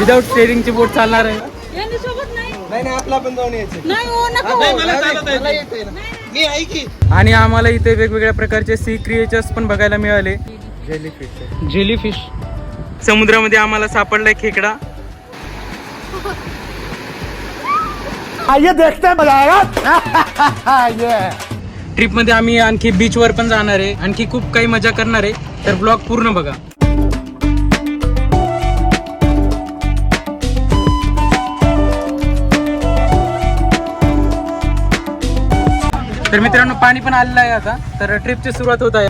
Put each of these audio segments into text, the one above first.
Without स्टेअरिंगची बोट चालणार आहे. नाही आपला पण जाऊन यायचं. मी आहे की. आणि आम्हाला इथे वेगवेगळ्या प्रकारचे सी क्रिएचर्स पण बघायला मिळाले. जेलीफिश समुद्रामध्ये आम्हाला सापडलाय खेकडा. ट्रिप मध्ये आम्ही आणखी बीच वर पण जाणार आहे, आणखी खूप काही मजा करणार आहे, तर ब्लॉग पूर्ण बघा. तर मित्रांनो पाणी पण आलेलं आहे आता, तर ट्रिपची सुरुवात होत आहे.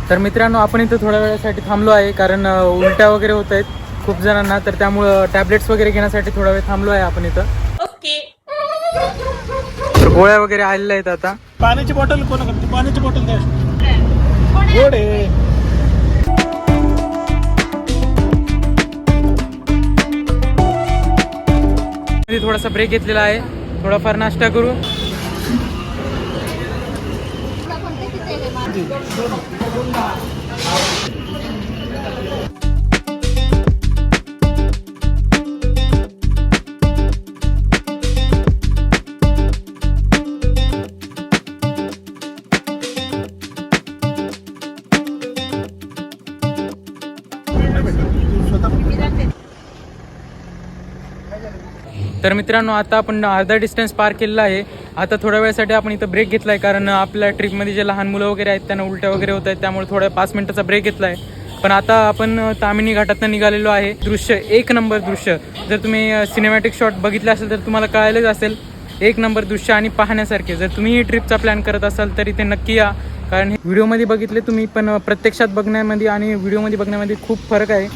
तर मित्रांनो आपण इथं थोड्या वेळासाठी थांबलो आहे, कारण उलट्या वगैरे होत आहेत खूप जणांना, तर त्यामुळं टॅबलेट्स वगैरे घेण्यासाठी थोडा वेळ थांबलो आहे आपण इथं. ओके. तर गोळ्या वगैरे आलेल्या आहेत आता. पाण्याची बॉटल कोणाकडे? पाण्याची बॉटल द्या. गोड आहे. थोडासा ब्रेक घेतलेला आहे, थोडाफार नाश्ता करू. तर मित्रांनो आता आपण अर्धा डिस्टन्स पार केलेला आहे. आता थोड्या वेळासाठी आपण इथं ब्रेक घेतला आहे, कारण आपल्या ट्रिपमध्ये जे लहान मुलं वगैरे आहेत त्यांना उलट्या वगैरे होत आहेत, त्यामुळे थोड्या 5 मिनिटाचा ब्रेक घेतला आहे. पण आता आपण तामिनी घाटातनं निघालेलो आहे. दृश्य एक नंबर दृश्य, जर तुम्ही सिनेमॅटिक शॉट बघितले असेल तर तुम्हाला कळायलाच असेल. एक नंबर दृश्य आणि पाहण्यासारखे. जर तुम्ही ही ट्रिपचा प्लॅन करत असाल तर इथे नक्की या, कारण व्हिडिओमध्ये बघितले तुम्ही, पण प्रत्यक्षात बघण्यामध्ये आणि व्हिडिओमध्ये बघण्यामध्ये खूप फरक आहे.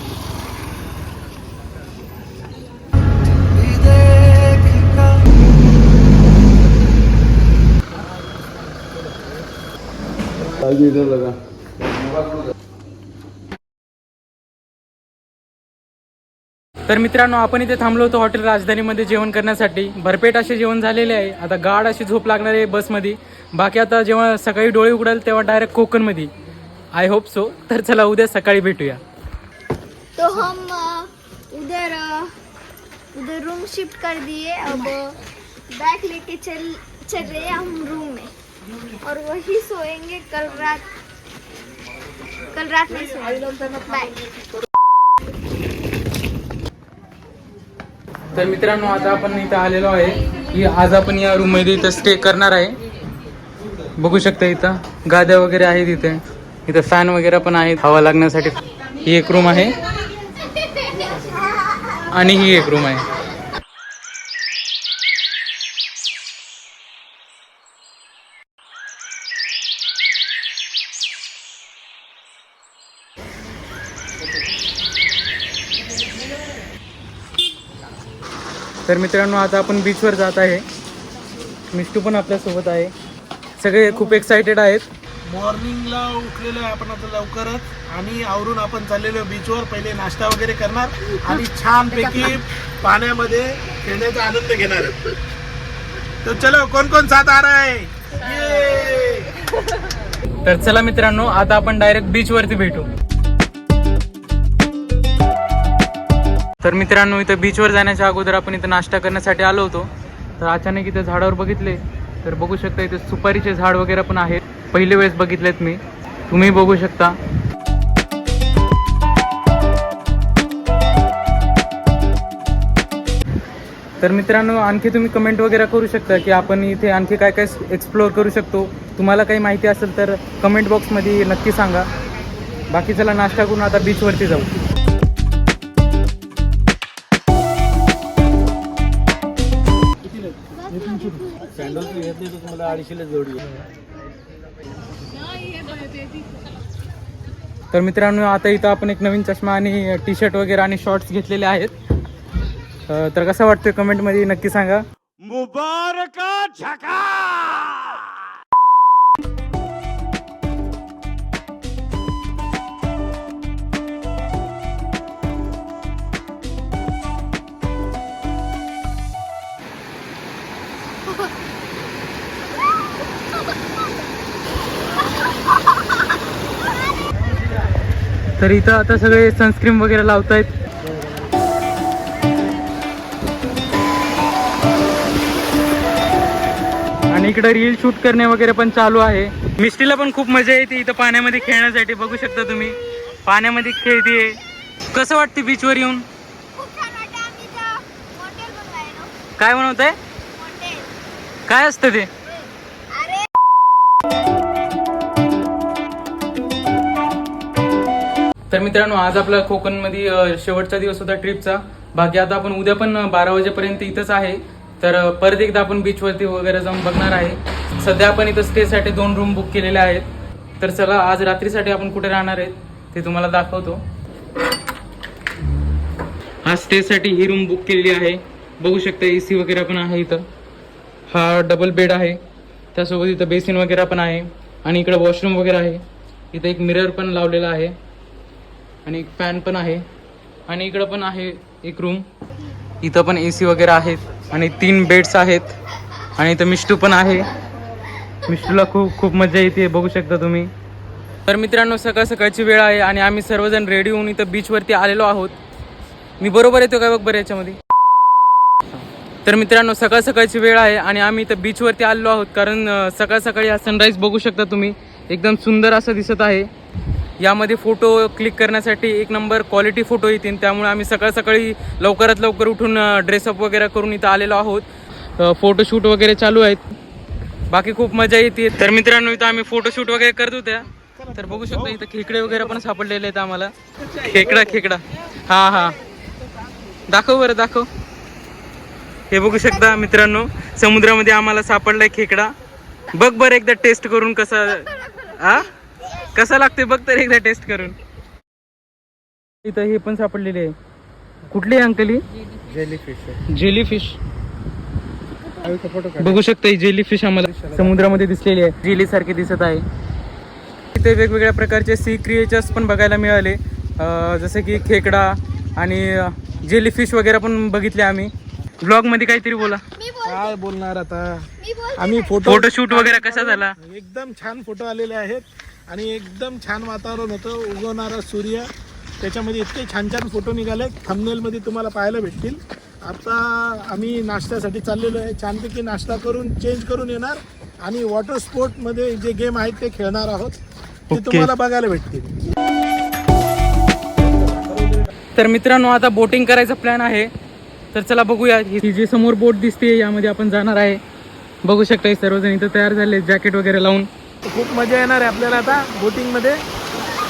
तर मित्रांनो आपण इथे थांबलो होतो हॉटेल राजधानीमध्ये जेवण करण्यासाठी. भरपेट असे जेवण झालेले आहे. आता गाढ अशी झोप लागणार आहे बसमध्ये. बाकी आता जेव्हा सकाळी डोळे उघडेल तेव्हा डायरेक्ट कोकणमध्ये. I hope so. तर चला उद्या सकाळी भेटूया. तो हम उधर रूम शिफ्ट कर दिए. अब बैग लेके चल रहे हम रूम में और वही सोएंगे. कल रात में सोएंगे. बाय. तर मित्रांनो आता आपण इथं आलेलो आहे की आज आपण या रूम मध्ये इथं स्टे करणार आहे. बघू शकता इथं गाद्या वगैरे आहेत, इथं फॅन वगैरे पण आहेत हवा लागण्यासाठी. ही एक रूम आहे आणि ही एक रूम आहे. तर मित्रांनो आता आपण बीचवर जात आहे. मिष्टू पण आपल्यासोबत आहे. सगळे खूप एक्साइटेड आहेत. मॉर्निंगला उठलेलो आहे आपण आता लवकरच, आणि आवरून आपण चाललेलो बीचवर. पहिले नाश्ता वगैरे करणार आणि छानपैकी पाण्यामध्ये खेळण्याचा आनंद घेणार. तर चलो, कोण कोण साथ आ रहा है? तर चला मित्रांनो आता आपण डायरेक्ट बीचवरती भेटू. तर मित्रांनो इथं बीचवर जाण्याच्या अगोदर आपण इथं नाश्ता करण्यासाठी आलो होतो. तर अचानक इथं झाडावर बघितले तर बघू शकता इथे सुपारीचे झाड वगैरे पण आहेत. पहिले वेळेस बघितलेत मी, तुम्ही बघू शकता. तर मित्रांनो आणखी तुम्ही कमेंट वगैरे करू शकता की आपण इथे आणखी काय काय एक्सप्लोअर करू शकतो. तुम्हाला काही माहिती असेल तर कमेंट बॉक्समध्ये नक्की सांगा. बाकी चला नाश्ता करून आता बीचवरती जाऊ. तुम्हाला 250 जोडी. तर मित्रांनो आता इथं आपण एक नवीन चष्मा आणि टी शर्ट वगैरे आणि शॉर्ट्स घेतलेले आहेत. तर कसं वाटतंय कमेंटमध्ये नक्की सांगा. मुबारक झका. तर इथं आता सगळे सनस्क्रीन वगैरे लावतायत. आणि इकडे रील शूट करणे वगैरे पण चालू आहे. मिस्टीला पण खूप मजा येते इथं पाण्यामध्ये खेळण्यासाठी. बघू शकता तुम्ही पाण्यामध्ये खेळतीये. कसं वाटते बीचवर येऊन? काय बनवत आहे? काय असतं ते? तर मित्रांनो आज आपला कोकणमध्ये शेवटचा दिवस होता ट्रिपचा. बाकी आता आपण उद्या पण 12 वाजेपर्यंत इथंच आहे. तर परत एकदा आपण बीचवरती वगैरे जाऊन बघणार आहे. सध्या आपण इथं स्टेसाठी 2 रूम बुक केलेल्या आहेत. तर चला आज रात्रीसाठी आपण कुठे राहणार आहेत ते तुम्हाला दाखवतो. आज स्टेसाठी ही रूम बुक केलेली आहे. बघू शकता AC वगैरे पण आहे इथं. हा डबल बेड आहे. त्यासोबत इथं बेसिन वगैरे पण आहे. आणि इकडं वॉशरूम वगैरे आहे. इथं एक मिरर पण लावलेला आहे. आणि एक फॅन पण आहे. आणि इकडं पण आहे एक रूम. इथं पण AC वगैरे आहेत. आणि 3 बेड्स आहेत. आणि इथं मिष्टू पण आहे. मिष्टूला खूप मजा येते बघू शकता तुम्ही. तर मित्रांनो सकाळची वेळ आहे आणि आम्ही सर्वजण रेडी होऊन इथं बीचवरती आलेलो आहोत. मी बरोबर येतो काय बघ बरं याच्यामध्ये. तर मित्रांनो सकाळची वेळ आहे आणि आम्ही इथं बीचवरती आलेलो आहोत. कारण सकाळी हा सनराईज बघू शकता तुम्ही. एकदम सुंदर असं दिसत आहे. यामध्ये फोटो क्लिक करण्यासाठी एक नंबर क्वालिटी फोटो येतील. त्यामुळे आम्ही सकाळी लवकरात लवकर उठून ड्रेसअप वगैरे करून इथं आलेलो आहोत. फोटोशूट वगैरे चालू आहेत. बाकी खूप मजा येते. तर मित्रांनो इथं आम्ही फोटोशूट वगैरे करत होत्या. तर बघू शकता इथं खेकडे वगैरे पण सापडलेले आहेत आम्हाला. खेकडा हा दाखव बरं दाखव. हे बघू शकता मित्रांनो समुद्रामध्ये आम्हाला सापडलाय खेकडा. बघ बरं एकदा टेस्ट करून कसा लागते बघ तर एकदा टेस्ट करून. इथं हे पण सापडलेले आहे. कुठली अंकली? जेलीफिश. बघू शकता ही जेलीफिश आम्हाला समुद्रामध्ये दिसलेली आहे. जेली सारखे दिसत आहे. इथे वेगवेगळ्या प्रकारचे सी क्रिएचर्स पण बघायला मिळाले. जसे की खेकडा आणि जेलीफिश वगैरे पण बघितले आम्ही. ब्लॉग मध्ये काहीतरी बोला. काय बोलणार आता. आम्ही फोटोशूट वगैरे कसा झाला? एकदम छान फोटो आलेले आहेत. आणि एकदम छान वातावरण होतं. उगवणारा सूर्य त्याच्यामध्ये इतके छान फोटो निघाले. थंबनेल मध्ये तुम्हाला पाहायला भेटतील. आता आम्ही नाश्त्यासाठी चाललेलो आहे. छानपैकी नाश्ता करून चेंज करून येणार आणि वॉटर स्पोर्ट मध्ये जे गेम आहेत ते खेळणार आहोत. ते तुम्हाला बघायला भेटतील. तर मित्रांनो आता बोटिंग करायचा प्लॅन आहे. तर चला बघूया. ही जी समोर बोट दिसते यामध्ये आपण जाणार आहे. बघू शकता सर्वजण इथं तयार झाले जॅकेट वगैरे लावून. खूप मजा येणार आहे आपल्याला आता बोटिंग मध्ये.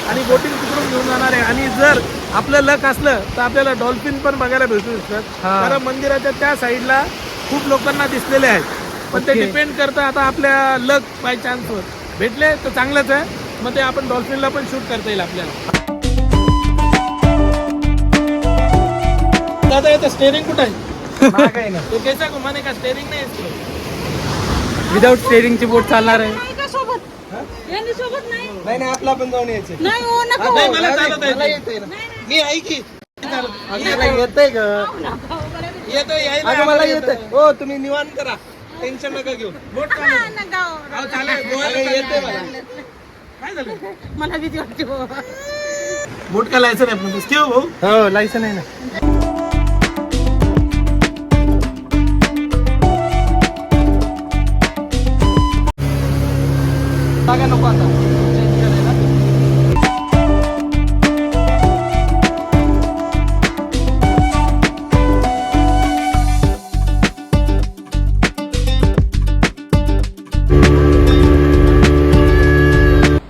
आणि बोटिंग तिकडून घेऊन जाणार आहे. आणि जर आपलं लक असलं तर आपल्याला डॉल्फिन पण बघायला भेटू शकतात. कारण मंदिराच्या त्या साईडला खूप लोकांना दिसलेले आहेत. पण ते डिपेंड करतं आता आपल्या लक बाय चान्सवर भेटले तर चांगलंच आहे. मग ते आपण डॉल्फिनला पण शूट करता येईल आपल्याला. दादा येतं स्टेअरिंग कुठं आहे? तो कैसा घुमाने का स्टेअरिंग नाही. विदाउट स्टेअरिंगची बोट चालणार आहे. नाही आपला पण जाऊन यायचं. मला चालत आहे. मी ऐकी येतंय का? येतोय मला येतंय. हो तुम्ही निवांत करा. टेन्शन नका घेऊ. बोट चालेल. येते काय झालं मला भीती वाटते. बोट का लायसन आहे आपलं? ठेव भाऊ. हो लायसन आहे ना. नको आता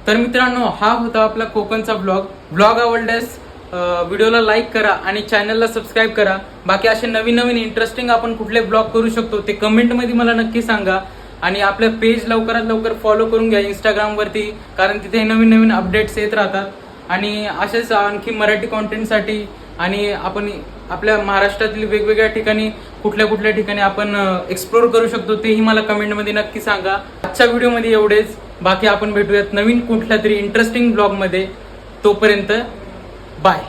तर मित्रांनो हा होता आपला कोकणचा ब्लॉग आवडल्यास व्हिडिओला लाईक करा आणि चॅनलला सबस्क्राईब करा. बाकी असे नवीन इंटरेस्टिंग आपण कुठले ब्लॉग करू शकतो ते कमेंटमध्ये मला नक्की सांगा. आणि आपल्या पेज लवकरात लवकर फॉलो करून घ्या इंस्टाग्रामवरती. कारण तिथे नवीन अपडेट्स येत राहतात. आणि असेच आणखी मराठी कॉन्टेंटसाठी आणि आपण आपल्या महाराष्ट्रातील वेगवेगळ्या ठिकाणी कुठल्या ठिकाणी आपण एक्सप्लोर करू शकतो तेही मला कमेंटमध्ये नक्की सांगा. आजच्या व्हिडिओमध्ये एवढेच. बाकी आपण भेटूयात नवीन कुठल्या तरी इंटरेस्टिंग ब्लॉगमध्ये. तोपर्यंत बाय.